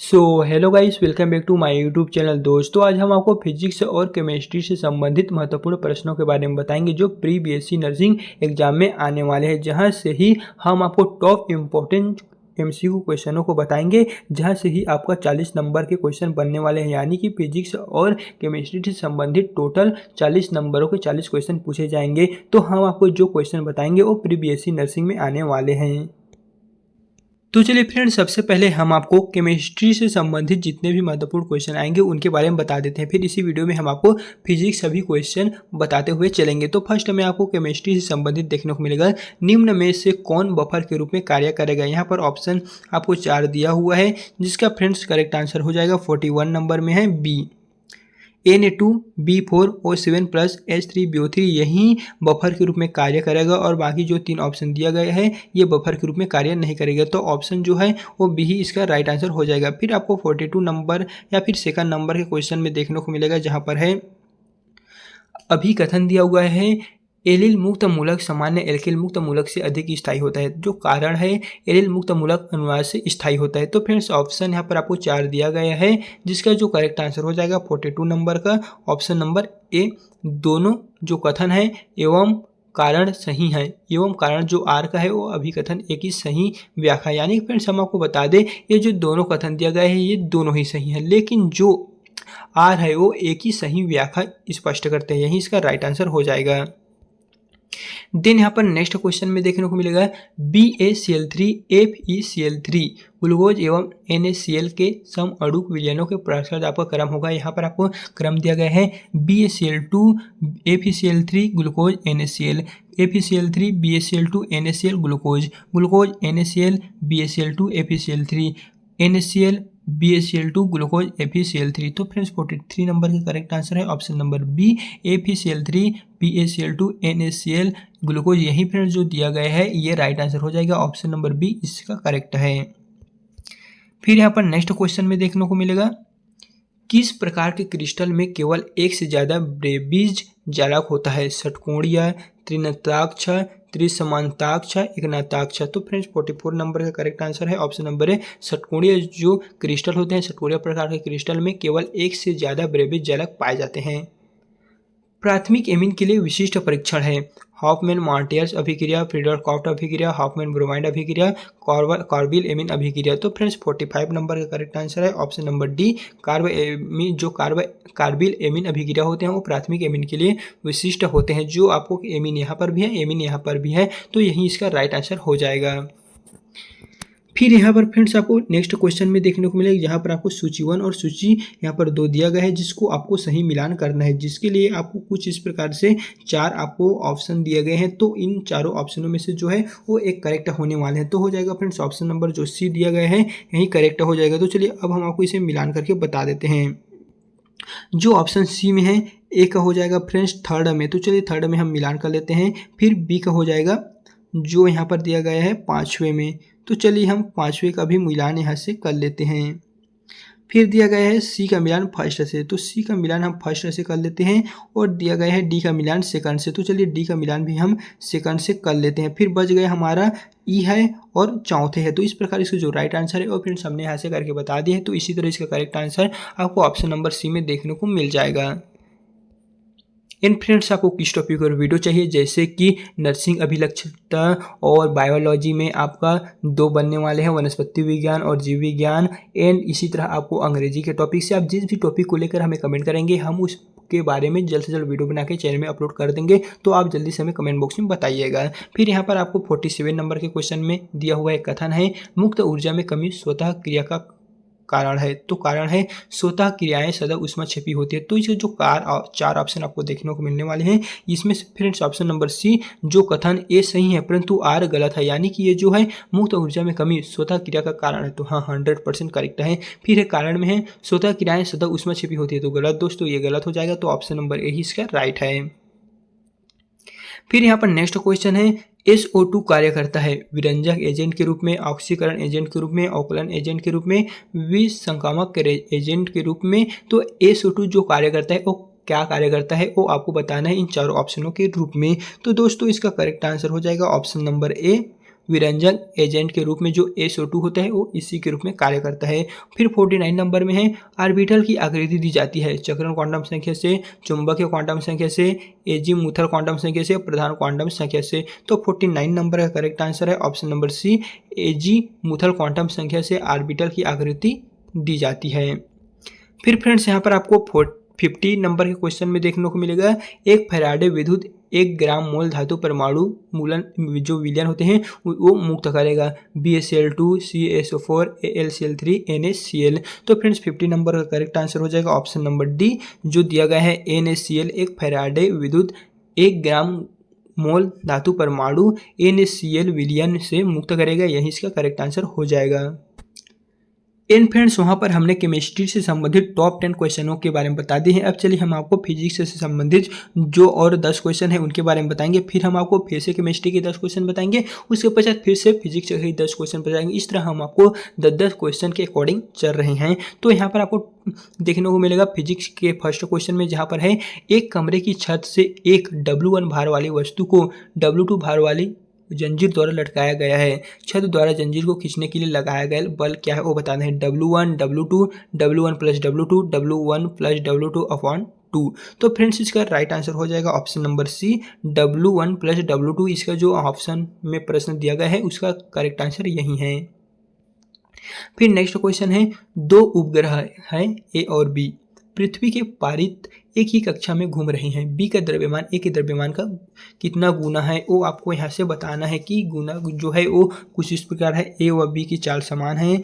So hello guys, welcome back to my YouTube channel. दोस्तों, आज हम आपको फिजिक्स और केमिस्ट्री से संबंधित महत्वपूर्ण प्रश्नों के बारे में बताएंगे जो प्री बीएससी नर्सिंग एग्जाम में आने वाले हैं। जहां से ही हम आपको टॉप इम्पोर्टेंट एमसीक्यू क्वेश्चनों को बताएंगे, जहां से ही आपका 40 नंबर के क्वेश्चन बनने वाले हैं। यानी कि फिजिक्स और केमिस्ट्री से संबंधित टोटल 40 नंबरों के 40 क्वेश्चन पूछे जाएंगे। तो हम आपको जो क्वेश्चन बताएंगे वो प्री बीएससी नर्सिंग में आने वाले हैं। तो चलिए फ्रेंड्स, सबसे पहले हम आपको केमिस्ट्री से संबंधित जितने भी महत्वपूर्ण क्वेश्चन आएंगे उनके बारे में बता देते हैं। फिर इसी वीडियो में हम आपको फिजिक्स सभी क्वेश्चन बताते हुए चलेंगे। तो फर्स्ट में आपको केमिस्ट्री से संबंधित देखने को मिलेगा, निम्न में से कौन बफर के रूप में कार्य करेगा। यहाँ पर ऑप्शन आपको 4 दिया हुआ है, जिसका फ्रेंड्स करेक्ट आंसर हो जाएगा 41 नंबर में है बी। Na2B4O7 प्लस H3BO3 यही बफर के रूप में कार्य करेगा और बाकी जो 3 ऑप्शन दिया गया है ये बफर के रूप में कार्य नहीं करेगा। तो ऑप्शन जो है वो बी ही इसका राइट आंसर हो जाएगा। फिर आपको 42 नंबर या फिर सेकंड नंबर के क्वेश्चन में देखने को मिलेगा, जहाँ पर है अभिकथन दिया हुआ है एलिल मुक्त मूलक सामान्य एल्किल मुक्त मूलक से अधिक स्थायी होता है। जो कारण है एलिल मुक्त मूलक अनुवाद से स्थायी होता है। तो फ्रेंड्स, ऑप्शन यहाँ पर आपको 4 दिया गया है, जिसका जो करेक्ट आंसर हो जाएगा 42 नंबर का ऑप्शन नंबर ए। दोनों जो कथन है एवं कारण सही है, एवं कारण जो आर का है वो अभिकथन एक ही सही व्याख्या। यानी फ्रेंड्स, हम आपको बता दें ये जो दोनों कथन दिया गया है ये दोनों ही सही है, लेकिन जो आर है वो एक ही सही व्याख्या स्पष्ट करते हैं। यही इसका राइट आंसर हो जाएगा। देन यहाँ पर नेक्स्ट क्वेश्चन में देखने को मिलेगा BaCl3 FeCl3 ग्लूकोज एवं NaCl के सम अणुक विलयनों के प्रसार आपका क्रम होगा। यहाँ पर आपको क्रम दिया गया है BaCl2 FeCl3 glucose NaCl, FeCl3 BaCl2 NaCl glucose, glucose NaCl BaCl2 FeCl3, NaCl BaCl2 glucose FeCl3। तो फ्रेंड्स, 43 नंबर का करेक्ट आंसर है option number b FeCl3 BaCl2 NaCl glucose. यही फ्रेंड्स जो दिया गया है ये राइट आंसर हो जाएगा, ऑप्शन नंबर बी इसका करेक्ट है। फिर यहाँ पर नेक्स्ट क्वेश्चन में देखने को मिलेगा, किस प्रकार के क्रिस्टल में केवल एक से ज्यादा ब्रेबीज जालक होता है। षटकोणीय, त्रिनताक्ष, त्रिसमांताक्ष, एकनाताक्ष। तो फ्रेंड्स, 44 नंबर का करेक्ट आंसर है ऑप्शन नंबर है षटकोणीय। जो क्रिस्टल होते हैं षटकोणीय प्रकार के क्रिस्टल में केवल एक से ज्यादा ब्रेबीज जालक पाए जाते हैं। प्राथमिक एमीन के लिए विशिष्ट परीक्षण है हॉफमैन मार्टियर्स अभिक्रिया, फ्रीडरकॉफ्ट अभिक्रिया, हॉफमैन ब्रोमाइड अभिक्रिया, कार्बिल एमीन अभिक्रिया। तो फ्रेंड्स, 45 नंबर का करेक्ट आंसर है ऑप्शन नंबर डी कार्बेमीन। जो कार्बिल एमीन अभिक्रिया होते हैं वो प्राथमिक एमीन के लिए विशिष्ट होते हैं। जो आपको एमीन यहाँ पर भी है, एमीन यहाँ पर भी है, तो यही इसका राइट आंसर हो जाएगा। फिर यहाँ पर फ्रेंड्स आपको नेक्स्ट क्वेश्चन में देखने को मिलेगा, जहाँ पर आपको सूची 1 और सूची यहाँ पर 2 दिया गया है, जिसको आपको सही मिलान करना है। जिसके लिए आपको कुछ इस प्रकार से 4 आपको ऑप्शन दिए गए हैं। तो इन चारों ऑप्शनों में से जो है वो एक करेक्ट होने वाले हैं। तो हो जाएगा फ्रेंड्स ऑप्शन नंबर जो सी दिया गया है यही करेक्ट हो जाएगा। तो चलिए अब हम आपको इसे मिलान करके बता देते हैं। जो ऑप्शन सी में है ए का हो जाएगा फ्रेंड्स थर्ड में। तो चलिए थर्ड में हम मिलान कर लेते हैं। फिर बी का हो जाएगा जो यहाँ पर दिया गया है 5वें में। तो चलिए हम 5वें का भी मिलान यहाँ से कर लेते हैं। फिर दिया गया है सी का मिलान फर्स्ट से, तो सी का मिलान हम फर्स्ट से कर लेते हैं। और दिया गया है डी का मिलान सेकंड से, तो चलिए डी का मिलान भी हम सेकंड से कर लेते हैं। फिर बच गया हमारा ई है और चौथे है। तो इस प्रकार इसका जो राइट आंसर है और फ्रेंड्स हमने यहाँ से करके बता दिया है। तो इसी तरह इसका करेक्ट आंसर आपको ऑप्शन नंबर सी में देखने को मिल जाएगा। इन फ्रेंड्स, आपको किस टॉपिक पर वीडियो चाहिए, जैसे कि नर्सिंग अभिलक्षणता और बायोलॉजी में आपका 2 बनने वाले हैं, वनस्पति विज्ञान और जीव विज्ञान। एंड इसी तरह आपको अंग्रेजी के टॉपिक से आप जिस भी टॉपिक को लेकर हमें कमेंट करेंगे हम उसके बारे में जल्द से जल्द वीडियो बना के चैनल में अपलोड कर देंगे। तो आप जल्दी से हमें कमेंट बॉक्स में बताइएगा। फिर यहाँ पर आपको 47 नंबर के क्वेश्चन में दिया हुआ एक कथन है मुक्त ऊर्जा में कमी स्वतः क्रिया का कारण है। तो कारण है स्वतः क्रियाएं सदा उसमें छिपी होती है। तो इसे जो 4 ऑप्शन आपको देखने को मिलने वाले हैं, इसमें से फ्रेंड्स ऑप्शन नंबर सी जो कथन ए सही है परंतु आर गलत है। यानी कि ये जो है मुक्त ऊर्जा में कमी स्वतः क्रिया का कारण है। तो हाँ, 100% करेक्ट है। फिर है कारण में है स्वतः क्रियाएं सदा उसमें छिपी होती है, तो गलत दोस्तों, ये गलत हो जाएगा। तो ऑप्शन नंबर ए ही इसका राइट है। फिर यहाँ पर नेक्स्ट क्वेश्चन है SO2 कार्य करता है विरंजक एजेंट के रूप में, ऑक्सीकरण एजेंट के रूप में, अवकलन एजेंट के रूप में, विसंक्रामक एजेंट के रूप में। तो SO2 जो कार्य करता है वो क्या कार्य करता है वो आपको बताना है इन चारों ऑप्शनों के रूप में। तो दोस्तों इसका करेक्ट आंसर हो जाएगा ऑप्शन नंबर ए विरंजन एजेंट के रूप में जो SO2 होता है वो इसी के रूप में कार्य करता है। फिर 49 नंबर में है ऑर्बिटल की आकृति दी जाती है चक्रण क्वांटम संख्या से, चुंबकीय क्वांटम संख्या से, एजीमुथल क्वांटम संख्या से, प्रधान क्वांटम संख्या से। तो 49 नंबर का करेक्ट आंसर है option number c, azimuthal quantum संख्या से ऑर्बिटल की आकृति दी जाती है। फिर फ्रेंड्स यहाँ पर आपको 50 नंबर के क्वेश्चन में देखने को मिलेगा एक फैराडे विद्युत 1 ग्राम मोल धातु परमाणु मूलन जो विलयन होते हैं वो मुक्त करेगा BaCl2, CaSO4, AlCl3, NaCl। तो फ्रेंड्स 50 नंबर का करेक्ट आंसर हो जाएगा ऑप्शन नंबर डी जो दिया गया है NaCl एक फैराडे विद्युत 1 ग्राम मोल धातु परमाणु NaCl विलयन से मुक्त करेगा, यही इसका करेक्ट आंसर हो जाएगा। एंड फ्रेंड्स वहाँ पर हमने केमिस्ट्री से संबंधित टॉप 10 क्वेश्चनों के बारे में बता दिए हैं। अब चलिए हम आपको फिजिक्स से संबंधित जो और 10 क्वेश्चन हैं उनके बारे में बताएंगे। फिर हम आपको फिर से केमिस्ट्री के 10 क्वेश्चन बताएंगे, उसके पश्चात फिर से फिजिक्स के 10 क्वेश्चन बताएंगे। इस तरह हम आपको 10-10 क्वेश्चन के अकॉर्डिंग चल रहे हैं। तो यहाँ पर आपको देखने को मिलेगा फिजिक्स के फर्स्ट क्वेश्चन में जहाँ पर है एक कमरे की छत से एक W1 भार वाली वस्तु को W2 भार वाली जंजीर द्वारा लटकाया गया है। छत द्वारा जंजीर को खींचने के लिए लगाया गया बल क्या है वो बताना है। W1, W2, W1 plus W2, W1 plus W2 upon 2। तो फ्रेंड्स इसका राइट आंसर हो जाएगा ऑप्शन नंबर सी, W1 प्लस W2। इसका जो ऑप्शन में प्रश्न दिया गया है उसका करेक्ट आंसर यही है। फिर नेक्स्ट क्वेश्चन है दो उपग्रह हैं A और B पृथ्वी के पारित एक ही कक्षा में घूम रहे हैं। बी का द्रव्यमान ए के द्रव्यमान का कितना गुना है वो आपको यहाँ से बताना है कि गुना जो है वो कुछ इस प्रकार है। ए व बी की चाल समान है।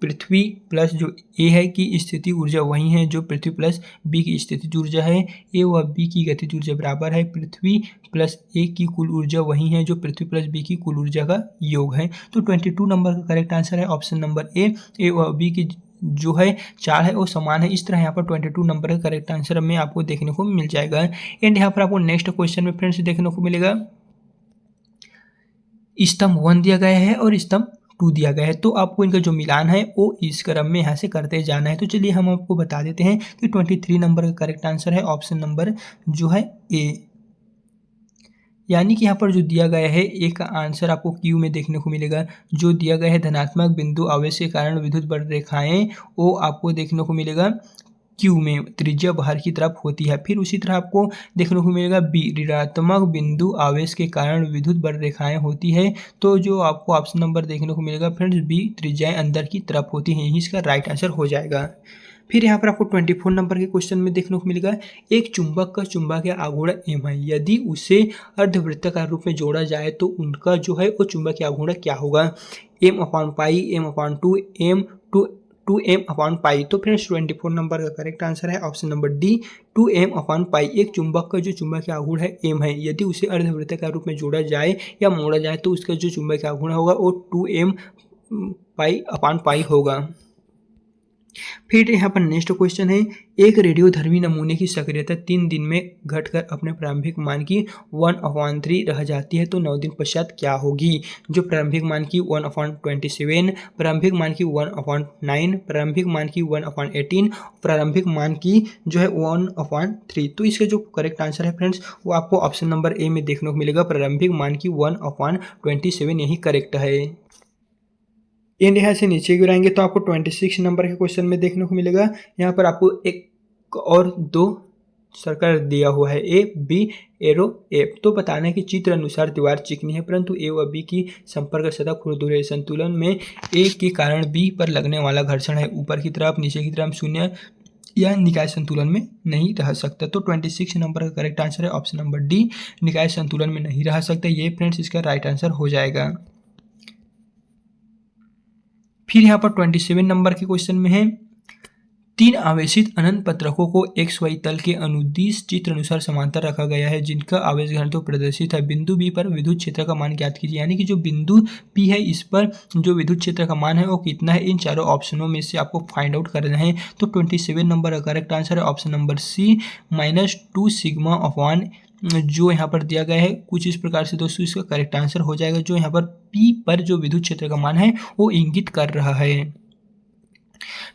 पृथ्वी प्लस जो ए है की स्थिति ऊर्जा वही है जो पृथ्वी प्लस बी की स्थिति ऊर्जा है। ए व बी की गतिज ऊर्जा बराबर है। पृथ्वी प्लस ए की कुल ऊर्जा वही है जो पृथ्वी प्लस बी की कुल ऊर्जा का योग है। तो 22 नंबर का करेक्ट आंसर है ऑप्शन नंबर ए व बी की जो है चाल है वो समान है। इस तरह यहाँ पर 22 नंबर का करेक्ट आंसर में आपको देखने को मिल जाएगा। एंड यहाँ पर आपको नेक्स्ट क्वेश्चन में फ्रेंड्स देखने को मिलेगा स्तंभ 1 दिया गया है और स्तंभ 2 दिया गया है। तो आपको इनका जो मिलान है वो इस क्रम में यहाँ से करते जाना है। तो चलिए हम आपको बता देते हैं कि 23 नंबर का करेक्ट आंसर है ऑप्शन नंबर जो है ए, यानी कि यहाँ पर जो दिया गया है ए का आंसर आपको क्यू में देखने को मिलेगा। जो दिया गया है धनात्मक बिंदु आवेश के कारण विद्युत बल रेखाएं वो आपको देखने को मिलेगा क्यू में, त्रिज्या बाहर की तरफ होती है। फिर उसी तरह आपको देखने को मिलेगा बी ऋणात्मक बिंदु आवेश के कारण विद्युत बल रेखाएं होती है। तो जो आपको ऑप्शन नंबर देखने को मिलेगा फ्रेंड्स बी त्रिज्याएं अंदर की तरफ होती हैं, यही इसका राइट आंसर हो जाएगा। फिर यहाँ पर आपको 24 नंबर के क्वेश्चन में देखने को मिलेगा एक चुंबक का चुंबकीय आघूर्ण m है। यदि उसे अर्धवृत्ताकार रूप में जोड़ा जाए तो उनका जो है वो चुंबकीय आघूर्ण क्या होगा। m upon pi, m upon 2, m upon pi. तो फ्रेंड्स 24 नंबर का करेक्ट आंसर है option number D 2m upon pi. एक चुंबक का जो चुंबकीय आघूर्ण है m है, यदि उसे अर्धवृत्ताकार रूप में जोड़ा जाए या मोड़ा जाए तो उसका जो चुंबकीय आघूर्ण होगा वो 2m पाई अपॉन पाई होगा। फिर यहाँ पर नेक्स्ट क्वेश्चन है एक रेडियोधर्मी नमूने की सक्रियता 3 दिन में घटकर अपने प्रारंभिक मान की 1/3 रह जाती है तो 9 दिन पश्चात क्या होगी। जो प्रारंभिक मान की 1/27, प्रारंभिक मान की 1/9, प्रारंभिक मान की 1/18, प्रारंभिक मान की जो है 1/3। तो इसका जो करेक्ट आंसर है फ्रेंड्स वो आपको ऑप्शन नंबर ए में देखने को मिलेगा। प्रारंभिक मान की 1/27 यही करेक्ट है। एंड यहाँ से नीचे गिराएंगे तो आपको 26 नंबर के क्वेश्चन में देखने को मिलेगा। यहाँ पर आपको एक और 2 सर्कल दिया हुआ है ए बी एरो एफ। तो बताना है कि चित्र अनुसार दीवार चिकनी है परंतु ए व बी की संपर्क सतह खुरदुरे संतुलन में ए के कारण बी पर लगने वाला घर्षण है ऊपर की तरफ नीचे की तरफ शून्य या निकाय संतुलन में नहीं रह सकता। तो 26 नंबर का करेक्ट आंसर है ऑप्शन नंबर डी निकाय संतुलन में नहीं रह सकता। ये फ्रेंड्स इसका राइट आंसर हो जाएगा। फिर यहाँ पर 27 नंबर के क्वेश्चन में है 3 आवेशित अनंत पत्रकों को XY तल के अनुदिश चित्र अनुसार समांतर रखा गया है जिनका आवेश घनत्व प्रदर्शित है। बिंदु B पर विद्युत क्षेत्र का मान ज्ञात कीजिए। यानी कि जो बिंदु P है इस पर जो विद्युत क्षेत्र का मान है वो कितना है, इन चारों ऑप्शनों में से आपको फाइंड आउट करना है। तो 27 नंबर का करेक्ट आंसर है option number c -2 sigma upon जो यहाँ पर दिया गया है कुछ इस प्रकार से दोस्तों इसका करेक्ट आंसर हो जाएगा। जो यहाँ पर P पर जो विद्युत क्षेत्र का मान है वो इंगित कर रहा है।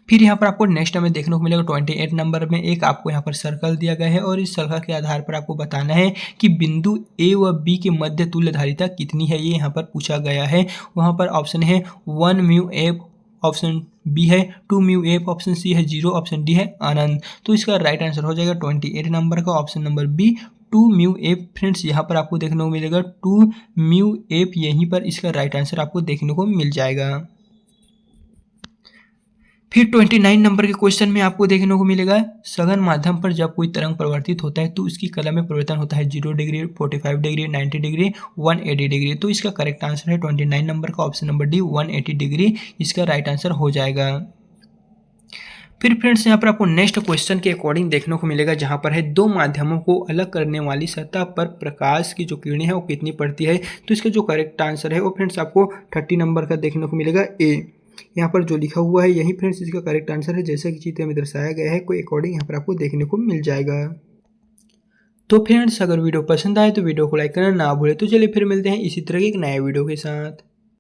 फिर यहाँ पर आपको नेक्स्ट में देखने को मिलेगा 28 नंबर में एक आपको यहाँ पर सर्कल दिया गया है और इस सर्कल के आधार पर आपको बताना है कि बिंदु ए व बी के मध्य तुल्य धारिता कितनी है, ये यहाँ पर पूछा गया है। वहाँ पर ऑप्शन है 1 म्यू एफ, ऑप्शन बी है 2 म्यू एफ, ऑप्शन सी है 0, ऑप्शन डी है अनंत। तो इसका राइट आंसर हो जाएगा 28 नंबर का option number b 2 mu F. Friends यहाँ पर आपको देखने को मिलेगा 2 म्यू एफ, यहीं पर इसका राइट आंसर आपको देखने को मिल जाएगा। फिर 29 नंबर के क्वेश्चन में आपको देखने को मिलेगा सघन माध्यम पर जब कोई तरंग परिवर्तित होता है तो उसकी कला में परिवर्तन होता है 0 डिग्री, 45 डिग्री, 90 डिग्री, 180 डिग्री। तो इसका करेक्ट आंसर है 29 नंबर का ऑप्शन नंबर डी 180 डिग्री, इसका राइट आंसर हो जाएगा। फिर फ्रेंड्स यहाँ पर आपको नेक्स्ट क्वेश्चन के अकॉर्डिंग देखने को मिलेगा जहाँ पर है दो माध्यमों को अलग करने वाली सतह पर प्रकाश की जो किरणें है वो कितनी पड़ती है। तो इसका जो करेक्ट आंसर है वो फ्रेंड्स आपको 30 नंबर का देखने को मिलेगा ए। यहाँ पर जो लिखा हुआ है यही फ्रेंड्स इसका करेक्ट आंसर है, जैसा कि चित्र में दर्शाया गया है कोई अकॉर्डिंग यहाँ पर आपको देखने को मिल जाएगा। तो फ्रेंड्स अगर वीडियो पसंद आए तो वीडियो को लाइक करना ना भूलें। तो चलिए फिर मिलते हैं इसी तरह के एक नए वीडियो के साथ।